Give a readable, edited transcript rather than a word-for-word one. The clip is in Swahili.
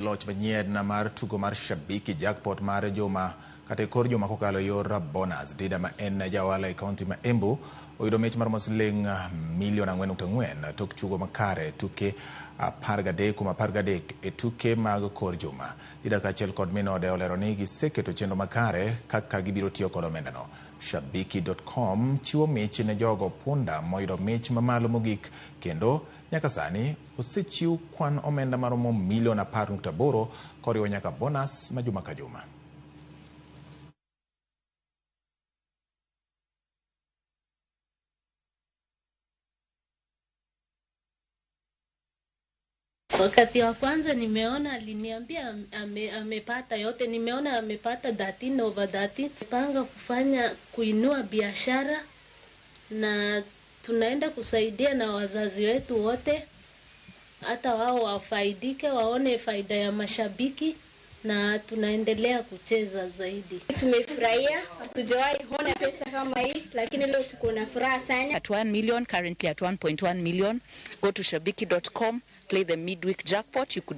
Loch manyien na mar tugo mar Shabiki jackpot mar joma kata kor joma kokalo yor bonus dida ma en jawala e kaunti ma Embu oyudo mich mar mosling $4.4 tok chugo makare tuke 13 e tuke mag kor joma. Dida kachiel kod minode olero ni giseketo chenro makare kaka gibiro tiyo kod omenda no. Shabiki.com chiwo mich ne jogo punda moyudo mich mamalo mogik kendo nyaka sani osechiw kwan omenda maromo $10.8 koriwo nyaka bonus ma juma ka juma. Wakati wa kwanza nimeona aliniambia amepata yote, nimeona amepata 13/30. Panga kuinua biashara na tunaenda kusaidia na wazazi wetu wote, hata wao wafaidike, waone faida ya mashabiki, na tunaendelea kucheza zaidi. Tumefurahia, hatujawahi ona pesa kama hii, lakini leo tuko na furaha sana. At 1 million, currently at 1.1 million. Go to shabiki.com, play the midweek jackpot. You could